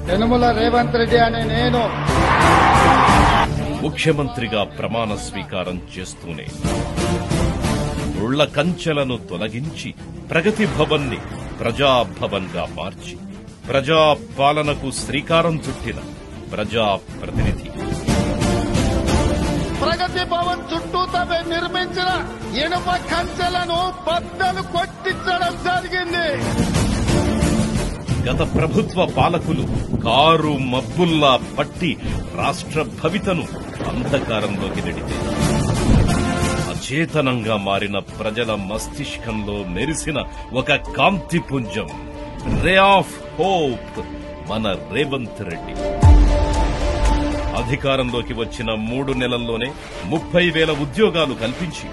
యనుమల రేవంత్ రెడ్డి అనే నేను ముఖ్యమంత్రిగా ప్రమాణ స్వీకారం చేస్తూనే ఉళ్ల కంచెలను తొలగించి ప్రగతి భవన్ ని ప్రజాభవన్ గా మార్చి ప్రజాపాలనకు శ్రీకారం చుట్టిన ప్రజాప్రతినిధి. ప్రగతి భవన్ చుట్టూ తమే నిర్మించిన ఇనుప కంచెలను బద్దలు కొట్టించడం జరిగింది. గత ప్రభుత్వ పాలకులు కారు మబ్బుల్లా పట్టి రాష్ట్ర భవితను అంధకారంలోకి నెడితే అచేతనంగా మారిన ప్రజల మస్తిష్కంలో మెరిసిన ఒక కాంతిపుంజం, రే ఆఫ్ హోప్, మన రేవంత్ రెడ్డి. అధికారంలోకి వచ్చిన 3 నెలల్లోనే 30,000 ఉద్యోగాలు కల్పించి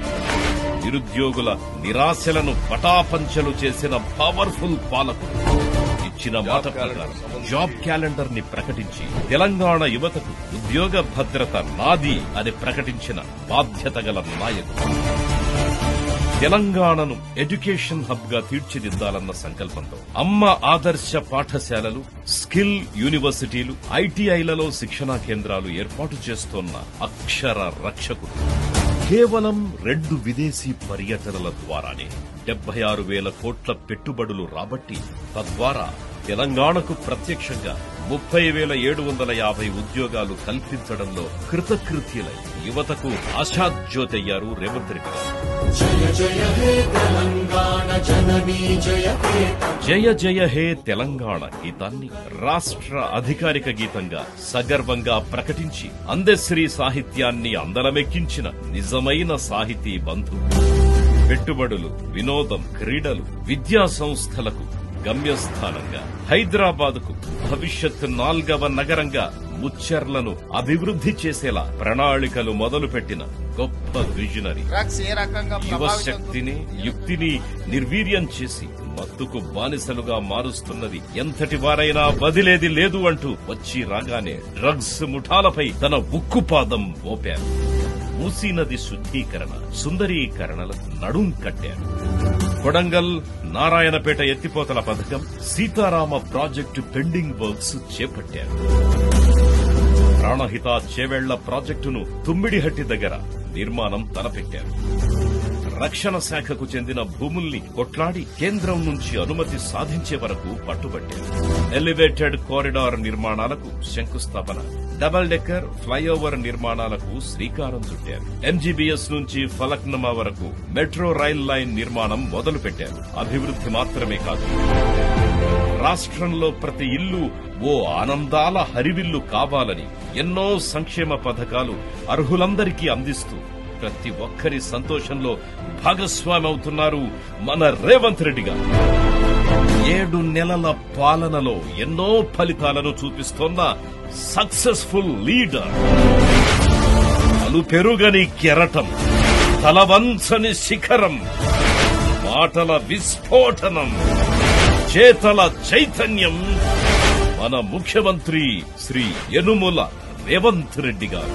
నిరుద్యోగుల నిరాశలను పటాపంచలు చేసిన పవర్ఫుల్ పాలకుడు. ఇచ్చిన మాట ప్రకారం జాబ్ క్యాలెండర్ ని ప్రకటించి తెలంగాణ యువతకు ఉద్యోగ భద్రత నాది అని ప్రకటించిన బాధ్యత గల నాయకుడు. తెలంగాణను ఎడ్యుకేషన్ హబ్ గా తీర్చిదిద్దాలన్న సంకల్పంతో అమ్మ ఆదర్శ పాఠశాలలు, స్కిల్ యూనివర్సిటీలు, ఐటీఐలలో శిక్షణా కేంద్రాలు ఏర్పాటు చేస్తోన్న అక్షర రక్షకుడు. కేవలం 2 విదేశీ పర్యటనల ద్వారానే 76,000 కోట్ల పెట్టుబడులు రాబట్టి తద్వారా తెలంగాణకు ప్రత్యక్షంగా 30,750 ఉద్యోగాలు కల్పించడంలో కృతకృత్యులై యువతకు ఆశాజ్యోతయ్యారు రేవంత్ రెడ్డి గారు. జయ జయ హే తెలంగాణ గీతాన్ని రాష్ట్ర అధికారిక గీతంగా సగర్వంగా ప్రకటించి అందశ్రీ సాహిత్యాన్ని అందలమెక్కించిన నిజమైన సాహితీ బంధు. పెట్టుబడులు, వినోదం, క్రీడలు, విద్యా సంస్థలకు గమ్యస్థానంగా హైదరాబాద్కు భవిష్యత్ 4వ నగరంగా ముచ్చెర్లను అభివృద్ధి చేసేలా ప్రణాళికలు మొదలుపెట్టిన గొప్ప విజనరీ. యువశక్తిని, యుక్తిని నిర్వీర్యం చేసి మత్తుకు బానిసలుగా మారుస్తున్నది ఎంతటి వారైనా వదిలేది లేదు అంటూ వచ్చి రాగానే డ్రగ్స్ ముఠాలపై తన ఉక్కుపాదం మోపారు. మూసీ నది శుద్ధీకరణ, సుందరీకరణలకు నడుం కట్టారు. కొడంగల్, నారాయణపేట ఎత్తిపోతల పథకం, సీతారామ ప్రాజెక్టు పెండింగ్ వర్క్స్ చేపట్టారు. ప్రాణహిత చేవెళ్ల ప్రాజెక్టును తుమ్మిడిహట్టి దగ్గర నిర్మాణం తలపెట్టారు. రక్షణ శాఖకు చెందిన భూముల్ని కొట్లాడి కేంద్రం నుంచి అనుమతి సాధించే వరకు పట్టుబట్టారు. ఎలివేటెడ్ కారిడార్ నిర్మాణాలకు శంకుస్థాపన, డబుల్ డెక్కర్ ఫ్లైఓవర్ నిర్మాణాలకు శ్రీకారం చుట్టారు. ఎంజీబీఎస్ నుంచి ఫలక్నుమా వరకు మెట్రో రైల్ లైన్ నిర్మాణం మొదలుపెట్టారు. అభివృద్ధి మాత్రమే కాదు, రాష్ట్రంలో ప్రతి ఇల్లు ఓ ఆనందాల హరివిల్లు కావాలని ఎన్నో సంక్షేమ పథకాలు అర్హులందరికీ అందిస్తూ ప్రతి ఒక్కరి సంతోషంలో భాగస్వామి అవుతున్నారు మన రేవంత్ రెడ్డి గారు. 7 నెలల పాలనలో ఎన్నో ఫలితాలను చూపిస్తోన్న సక్సెస్ఫుల్ లీడర్. అలు పెరుగని కెరటం, తలవంచని శిఖరం, మాటల విస్ఫోటనం, చేతల చైతన్యం, మన ముఖ్యమంత్రి శ్రీ యనుమల రేవంత్ రెడ్డి గారు.